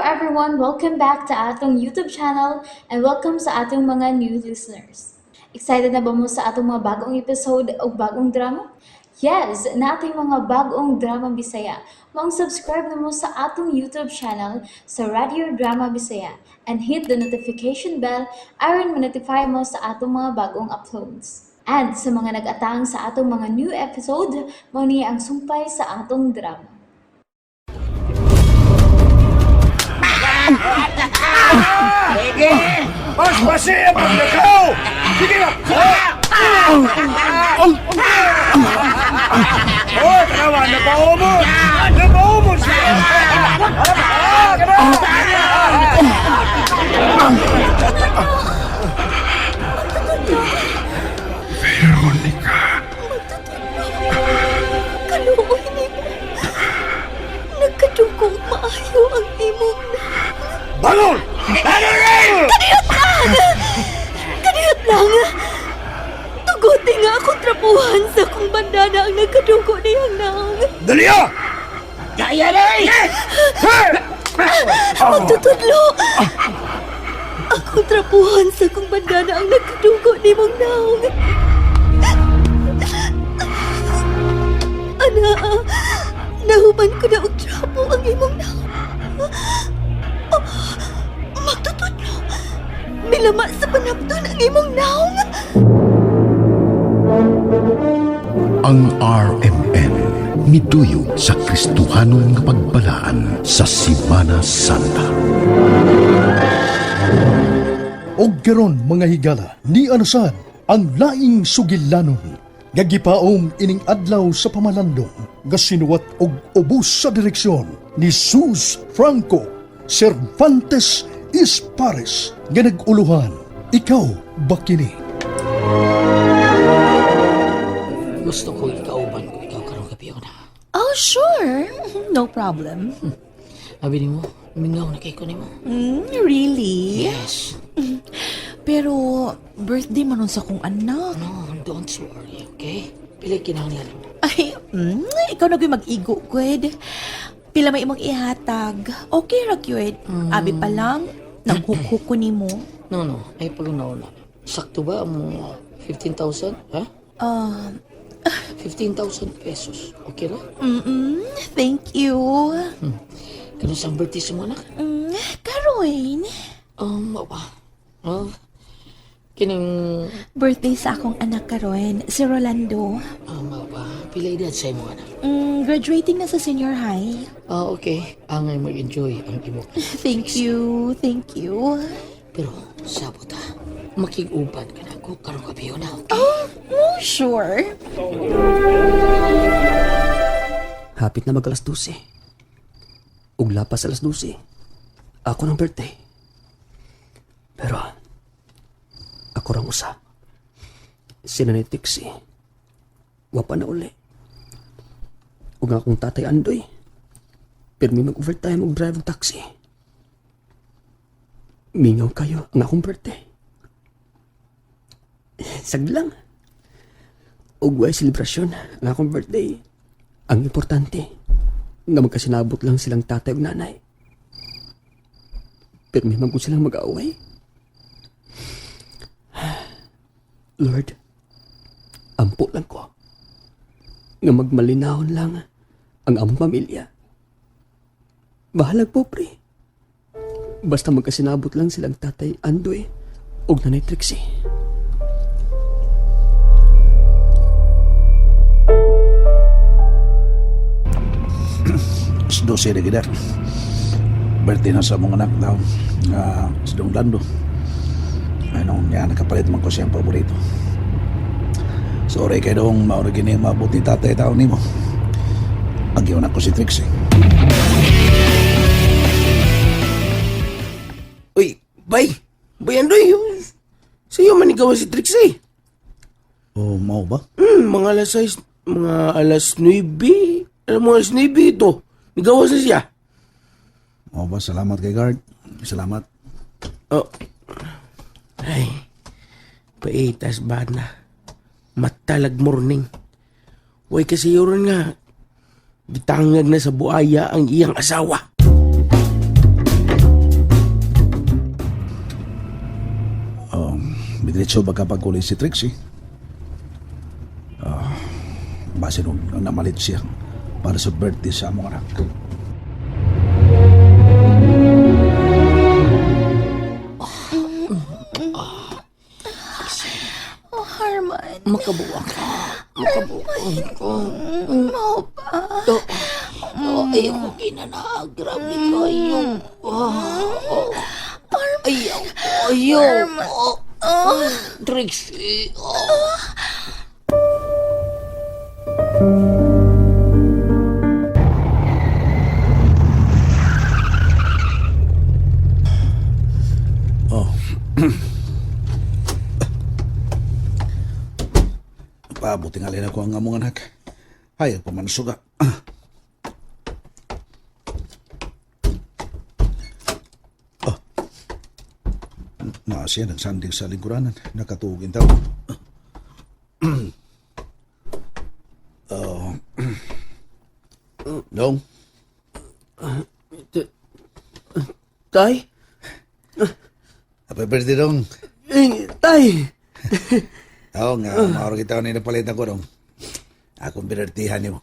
everyone! Welcome back to atong YouTube channel and welcome sa atong mga new listeners. Excited na ba mo sa atong mga bagong episode o bagong drama? Yes, na ating mga bagong drama Bisaya. Mag-subscribe na mo sa atong YouTube channel sa Radio Drama Bisaya and hit the notification bell aron ma-notify mo sa atong mga bagong uploads. And sa mga nag-atang sa atong mga new episode, mo niya ang sumpay sa atong drama. Sige! Mas masaya paglakaw! Sige na! Oh, tanawa! Napaumot! Napaumot siya! Veronica, Kaluoy ni mo. Nagkadungkong maayo ang imong Bangon! Bangon! Kaniyot lang. Tuguti nga akong trapuhan sa kong bandana ang nagkadungko niyang naong. Daliya! Kaya na eh! Magtutudlo. Akong trapuhan sa kong bandana ang nagkadungko ni mong naong. Ana, nahuman ko na og trapo ang imong naong. Magtutudlo. Milama sa panapton ang imong naong. ang RMN miduyog sa Kristohanon nga pagbalaan sa Semana Santa. Og karon mga higala, ni anasan ang laing sugilanon. Gagipaom ining adlaw sa pamalandong, gasinuwat og ubos sa direksyon ni Sus Franco Cervantes Ispares nga nag-uluhan. Ikaw ba kini? Gusto ko ikauban ko ikaw karong gabi na. Oh, sure. No problem. Abi ni mo, mingaw na kay ko ni mo. Really? Yes. Pero, birthday man nun sa kong anak. No, don't worry, okay? Pili kinahanglan mo. Ay, ikaw na mag-igo, Gwed. Pila may imong ihatag. Okay ra, Gwed. Abi pa lang, nanghukhuk ko ni mo. No, ay palunaw na. Sakto ba ang 15,000? Ha? 15,000 pesos. Okay na? Thank you. Kano sa birthday sa mo anak? Caroline, Mapa. Kinang... birthday sa akong anak karon, si Rolando. Mapa. Pila edad sa imo anak? Graduating na sa senior high. Okay. Angay mag-enjoy ang imo. Thank you. Pero, sabot ha. Makig-uban ka na ako karong gabi na, okay? Oh, sure. Hapit na mag alas 12. Ug lapas alas 12. Ako ng birthday. Pero, ako rang usa. Sina ni Tixie. Wapa na uli. Ug akong tatay Andoy. Pero may mag-overtime og drive og taxi. Mingaw kayo ang akong birthday. Saglang. Ug way selebrasyon ang akong birthday. Ang importante, nga magkasinabot lang silang tatay ug nanay. Pero may magkong silang mag-aaway. Lord, ampo lang ko nga magmalinahon lang ang among pamilya. Bahalag po, pre. Basta magkasinabot lang silang tatay Andoy ug nanay Trixie. Dosi na gina. Birthday na sa mga anak daw. Sa Dong Lando. Anong yan, nakapalit man ko siyang paborito. Sorry kayo dong mauragin yung mabuti tatay tao ni mo. Agyaw na ko si Trixie. Uy, bay! Bayandoy! Sa'yo man ikaw si Trixie. Oh, mau ba? Mga alas 6, mga alas 9. Alam mo, alas 9 ito. Nigawas na siya. Mau ba? Salamat kay guard. Salamat. Oh. Ay, paitas ba na? Matalag morning. Way kasi yun nga. Gitangag na sa buaya ang iyang asawa. diretso ba kapag uli si Trixie? Base nun ang namalit siya para sa birthday sa among anak. Oh, Harman. Makabuang ka. Makabuang ka. Mau pa. Ayaw ko kinana. Grabe kayo. Ayaw. Ayaw. Trixie. Pabuti nga rin ako ang among anak. Hayag pa man suga. Siya nagsanding sa lingkuranan. Nakatugin tao. Dong, Tay? happy birthday dong. Tay! Oo nga, mauro kita ni napalit ako dong. Akong binartihan niyo.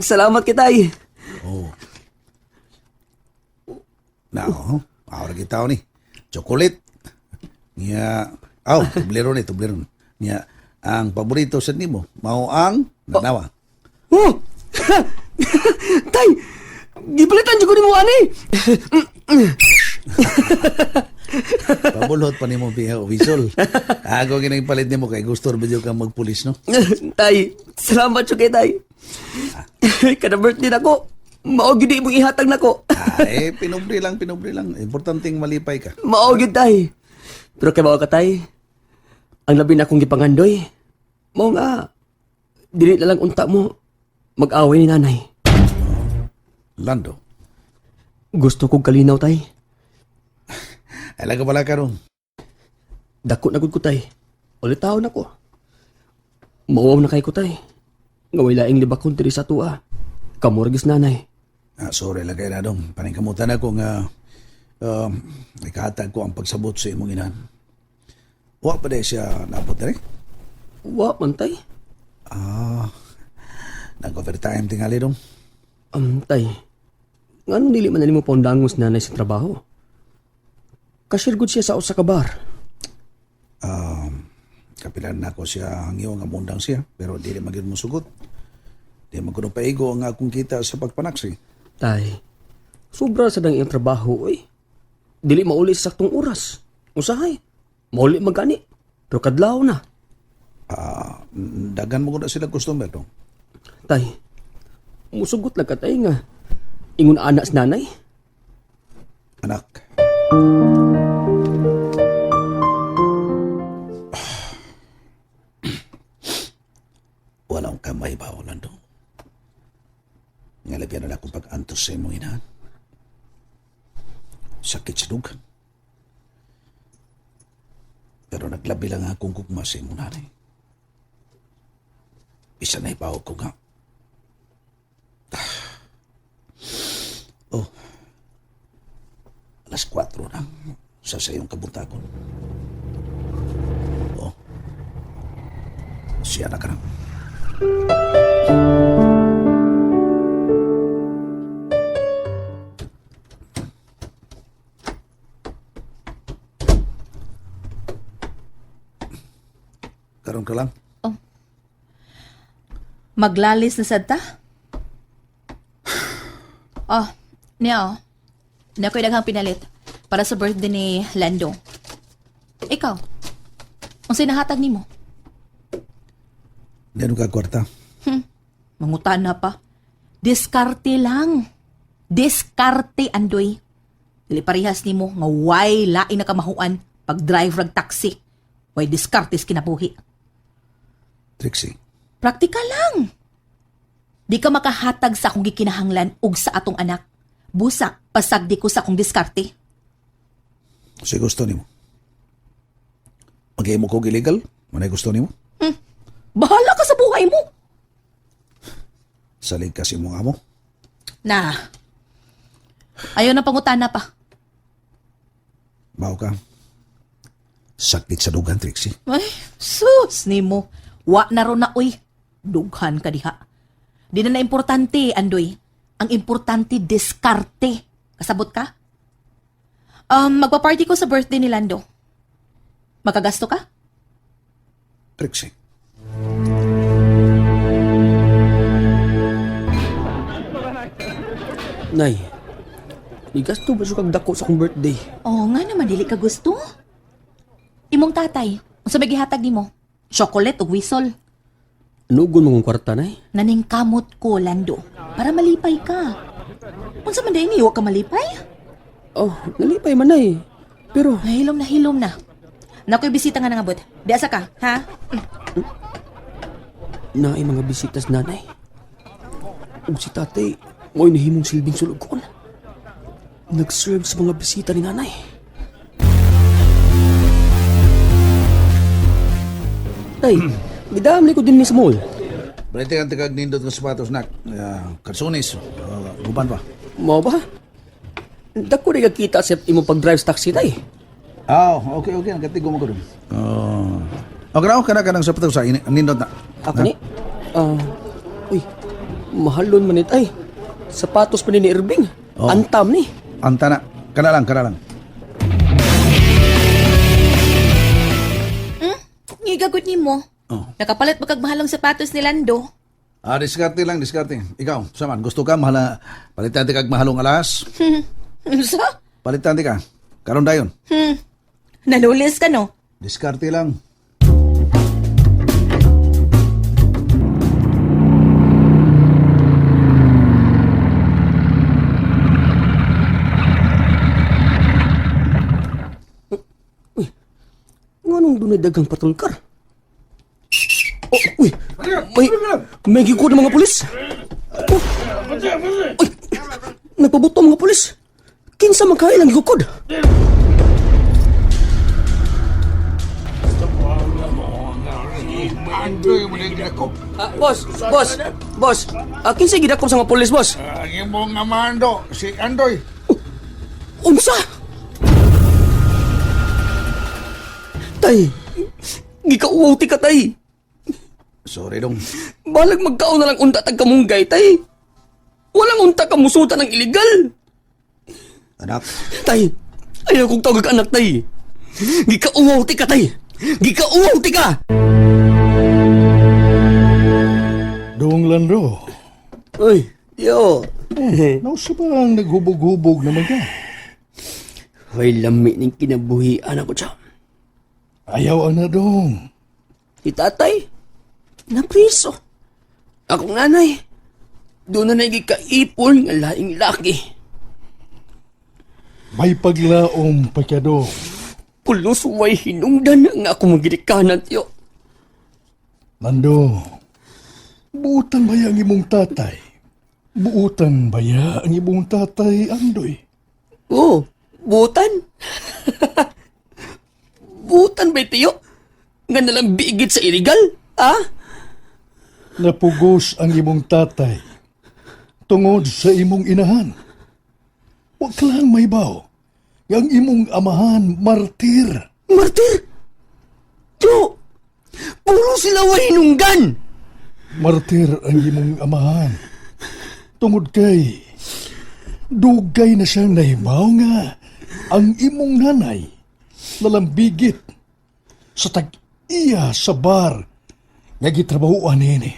Salamat kay Tay. Oo. Mauro kita ni. Chocolate. Niya, tublero ni. Niya, ang paborito sa nimo, mao ang nanawa. Oh! Tay! Gipalitan dyan ko ni mo, ani! Pabulot pa nimo biya o visol. Ako ginagpalit nimo kay gusto rin ba kang magpulis, no? Tay, salamat siya kay Tay. Kada birthday na ko, maogid di mong ihatag na ko. Pinubri lang. Importanteng malipay ka. Maogid, Tay. Pero kay mga ka, Tay, ang labi na akong gipangandoy, mao nga, dili na lang unta mo, mag-away ni nanay. Lando, Gusto kong kalinaw, Tay. alaga pala ka ron. Dako na gud ko, Tay. Ulit tao na ko. Mauwaw na kay ko, Tay. Nga wala ing libakon diri sa tua. Kamuragis nanay. Sorry lang kayo na dong. Paningkamutan ako nga ikahatag ko ang pagsabot sa imong inan. Wa pa dahil siya napot na rin? Wa man, Tay. Nag-overtime tingali dong. Tay. Ngano dili man nimo paundangos nanay sa trabaho? Cashier gud siya sa usa ka bar. Kapilan na ko siya ang iyong amundang siya. Pero di rin magiging mo sugot. Di magkunong paigo ang akong kita sa pagpanaksi. Tay. Sobra sa dang iyang trabaho, oy. Dili mauli sa saktong oras. Usahay. Mauli magani. Pero kadlaw na. Dagan mo ko na sila customer dong. Tay. Musugot lang ka, Tay, nga. Ingon anak sa nanay. Anak. Walang kamay ba, Orlando? Ngalapyan na akong pag-antos sa imong inahan. Sakit sinugan. Pero naglabi lang akong kugma sa imong nanay. Isa na ipaw ko nga. Alas 4 na sa sayong kabuntagon. Siya na ka na. Karon ka lang. Maglalis na sad ta? Niya. Niya ko'y daghang pinalit para sa birthday ni Lando. Ikaw, ang sinahatag nimo? Dino ka kwarta. Mangutan na pa. Diskarte lang. Diskarte, Andoy. Dili parehas nimo nga way lain na kamahuan pag drive rag taxi. Way diskartes kinabuhi. Trixie, Praktikal lang. Di ka makahatag sa akong gikinahanglan ug sa atong anak. Busa, pasagdi ko sa akong diskarte. si gusto nimo. Mag-i mo ko illegal? Manay gusto nimo? Bahala ka sa buhay mo. Salig kasi mo nga mo. Na. Ayaw na pangutana pa. Baw ka. sakit sa dugan, Trixie. Ay, sus ni mo. Wa na ron na, uy. Dughan ka diha. Di na importante, Andoy. Ang importante, diskarte. Kasabot ka? Magpa-party ko sa birthday ni Lando. Magkagasto ka? Trixie. Nay, igasto ba siya kag dako sa akong birthday? Oo nga naman, dili ka gusto. Imong tatay, unsa may gihatag nimo? Chocolate o whistle? Anugon mo kong kwarta, nay? Naning kamot ko, Lando. Para malipay ka. Unsa man dayon iwa ka malipay? Oh, nalipay man, nay. Pero, Nahilom na hilom na. Nakoy bisita nga nangabot. Di asa ka, ha? naay mga bisitas nanay. Ug si tatay, mo'y nahimong silbing sulugon. Nag-serve sa mga bisita ni nanay. Tay, gidamli ko din ni sa mall. Balite ang tigag nindot ng sapatos, nak. Kalsones. Guban pa. Mo ba? Dako rin kakita sa imong pag-drive sa taxi, tay. Okay. Nagkatigo mo ko dun. Okay na, ka ng sapatos sa nindot na. Ako ni? Uy, mahalon man it ay. Sapatos pa ni Irving. Oh. Antam ni. Anta na. Kana lang. Ngigagod nimo. Oh. Nakapalit ba kag mahalong sapatos ni Lando? Diskarte lang. Ikaw, saman, gusto ka mahala, palitan ti kag mahalong alas? Unsa? Palitan ti ka. Karon dayon. Nalulis ka no? Diskarte lang. Nganong dunay dagang patrol car? Oh, uy! May gikod ng mga pulis! Oh, uy! Nagpabuto ang mga pulis! Kinsa magkailang gikod? Boss! Kinsa gidakop sa mga pulis, boss? Ang imong amando, si Andoy. Unsa? Tay! Gikauwaw ti ka, tay! Sorry dong. Balag magkaon na lang unta tag kamunggay, tay! Walang unta ka musuta ng illegal! Anak, Tay! Ayaw kong tawag anak, tay! Gikauwaw ti ka, tay! Gikauwaw ti ka! Dong Lando, Uy, yo! nausa ba ang naghubog-hubog na mga? May lami ng kinabuhian ako siya. Ayaw na dong. Si tatay, napriso. Akong nanay, doon na nagikaipon ng laing laki. May paglaom pa ka dong. Pulos way hinungdan nga ako magidikanan tiyo. Lando, buutan baya ang imong tatay? Buutan baya ang imong tatay, Andoy? Oh, butan? Butan ba tiyo? Nga nalang bigit sa illegal? Ah? Napugos ang imong tatay tungod sa imong inahan. Huwag ka lang may baw. Ang imong amahan, martir. Martir? Tiyo, puro sila way hinunggan. Martir ang imong amahan. Tungod kay, dugay na siyang nahibaw nga ang imong nanay nalambigit sa tag-iya sa bar nga gitrabahoan nini.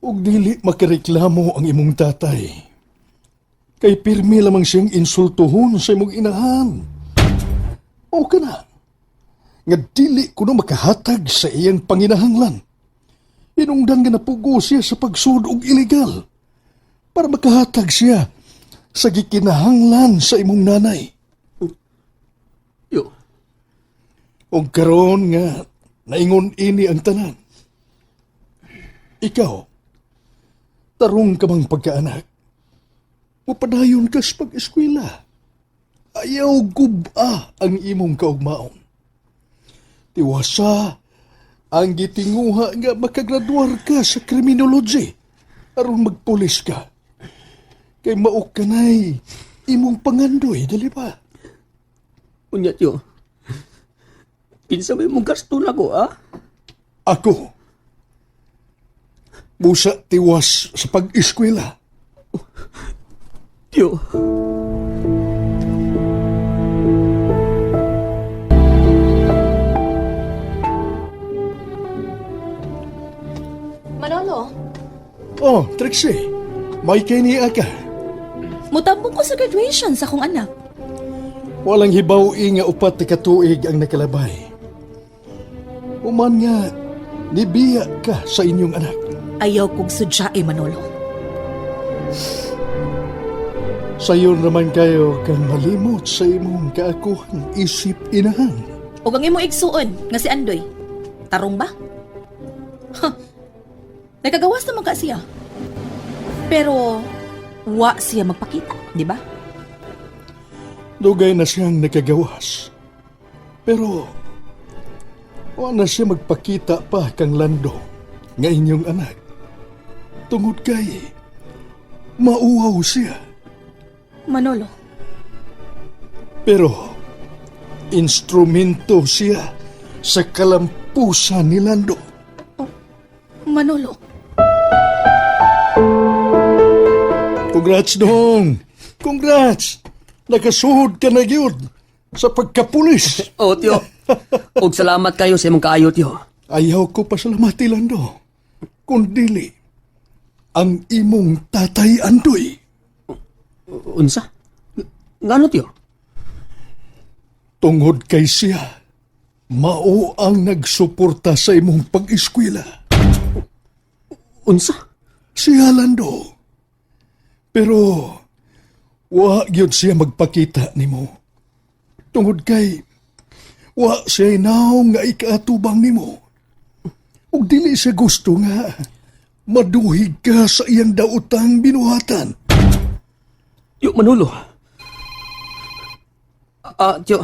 Ug dili makareklamo ang imong tatay. Kay pirmi lamang siyang insultuhon sa imong inahan. O ka na, nga dili kuno makahatag sa iyang panginahanglan. Inungdan nga napugo siya sa pagsud og illegal para makahatag siya sa gikinahanglan sa imong nanay. Yo, O karon nga naingon ini ang tanan. Ikaw, tarong ka bang pagkaanak? Mupadayon ka sa pag-eskwela. Ayaw guba ang imong kaugmaon. Tiwasa ang gitinguha nga makagraduar ka sa criminology aron magpulis ka. Kay maok ka na'y imong pangandoy, dali ba? unya tiyo. Kinsa may mong gasto na ko, ha? Ako, busa tiwas sa pag-eskwela. Tiyo. Manolo, Oh, Trixie, may kiniya ka. mutabong ko sa graduation sa akong anak. Walang hibaw nga upat na katuig ang nakalabay. Uman nga, nibiya ka sa inyong anak. Ayaw kong sudya Manolo. Sayon naman kayo kang malimot sa imong kaakuhang isip inahan. O ang imong igsuon nga si Andoy. Tarong ba? Huh. Nagkagawas naman ka siya. Pero, wa siya magpakita, di ba? Dugay na siyang nakagawas. Pero, wa na siya magpakita pa kang Lando nga inyong anak. Tungod kay, mauwaw siya. Manolo, Pero, instrumento siya sa kalampusan ni Lando. Manolo. Congrats dong! Congrats! Nakasuhod ka na yun sa pagkapulis. Oh, tiyo. Og salamat kayo sa imong kaayo, tiyo. Ayaw ko pasalamati Lando. Kundili, ang imong tatay Andoy. Unsa? Ngano, tiyo? Tungod kay siya, mao ang nagsuporta sa imong pag-eskwela. Unsa? Siya Lando. Pero, wa gyud siya magpakita nimo. Tungod kay, wa siya naong nga ikaatubang nimo. Ug dili siya gusto nga, maduhig ka sa iyang daotang binuhatan. Tiyo, Manolo. Tiyo.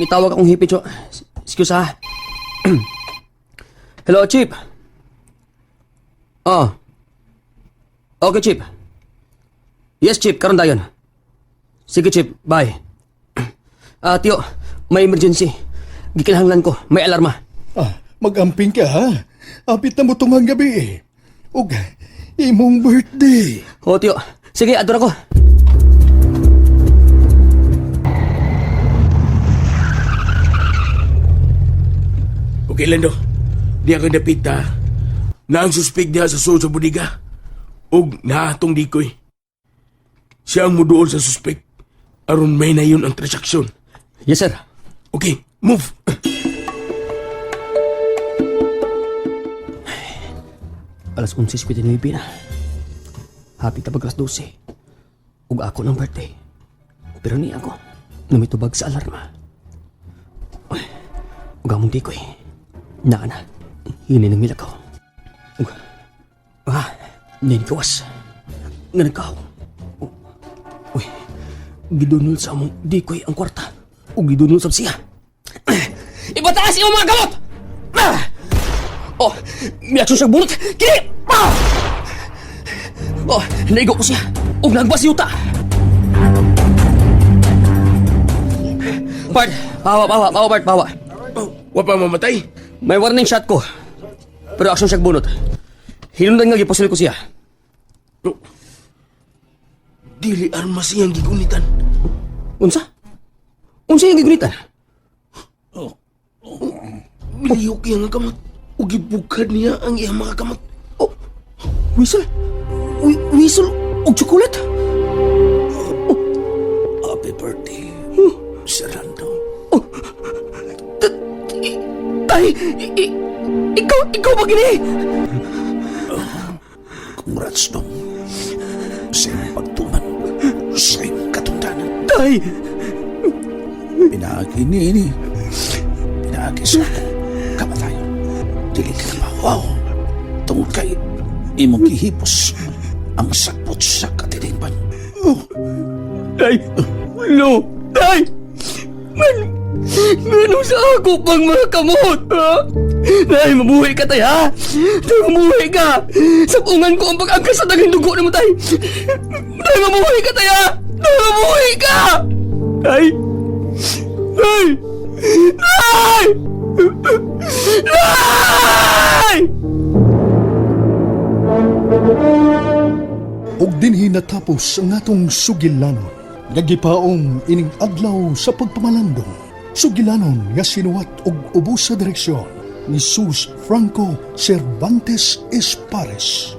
Nitawag akong hipi, tiyo. Excuse, ha? Hello, Chip. Okay, Chip. Yes, Chip, karon dayon. Sige, Chip, bye. Tiyo, may emergency. Gikinahanglan ko, may alarma. Magamping ka ha? Apit na mo tungang gabi. Ug, imong birthday. O, tiyo. Sige, ador ako. Okay, Lando. Di ako napita na ang suspek niya sa sul sa budiga. Og naatong dikoy. Siya ang muduol sa suspek. Aron may na yun ang transaksyon. Yes, sir. Okay, move. Alas 11:59 na. Happy tabag alas 12. Ug ako ng birthday. Pero ni ako, namitubag sa alarma. Ug among di ko naa na. Hini ng milakaw. Ug, ninikawas. Nga nagkaw. Uy, gidunol sa among di ko ang kwarta. Ug gidunol sa siya. Ibataas iyo mga gamot! Miyaksyon siya bunot! Kini! Naigo ko siya! Ug nagbas yuta! Bart! Bawa, Bart, bawa! Wa pa mamatay? May warning shot ko. Pero aksyon siya bunot. Hinundan nga gipasil ko siya. Dili armas iyang gigunitan. Unsa? Unsa yung gigunitan? Miliyok iyang kamot. O gibukad niya ang iyang mga kamot. Whistle? Whistle? O chocolate? Happy birthday, Sir Lando. Tay! Ikaw ba gini? Congrats dong sa iyong pagtuman sa iyong katundanan. Tay! Pinagi ni pinagi sa kamatayon. Dili ka na mawaw. Tungod kay imong gihipos ang sakpot sa katilingban. Tay! No! Tay! Ngano sa ako pang mga kamot, ha? Tay, mabuhay ka, tay, ha? Tay, mabuhay ka! Sapungan ko ang pag-angkas sa taging dugo ni mo, tay! Tay, mabuhay ka, tay, ha? Tay, mabuhay ka! Tay! Tay! Nay! Nay! Og dinhi natapos ang atong sugilanon. Nagipaong ining adlaw sa pagpamalandong. Sugilanon nga sinuwat og ubos sa direksyon ni Sus Franco Cervantes Espares.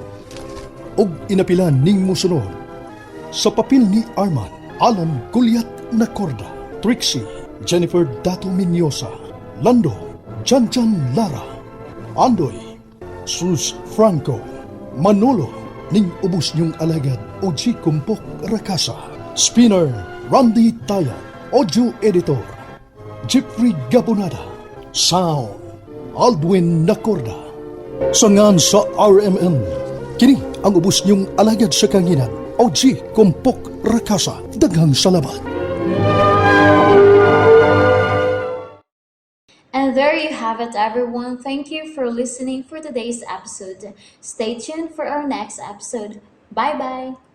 Og inapilan ning musunod sa papel ni Arman, Alan Gulyat Nacorda, Trixie, Jennifer Dato Minyosa, Lando, Janjan Lara, Andoy, Sus Franco, Manolo, ning ubos niyong alagad Oji Kumpok Rakasa, Spinner Randy Taya, Audio Editor Jeffrey Gabonada, Sound Aldwin Nacorda. Sangan sa RMN, kini ang ubos niyong alagad sa kanginan Oji Kumpok Rakasa. Daghang salamat. And there you have it, everyone. Thank you for listening for today's episode. Stay tuned for our next episode. Bye bye.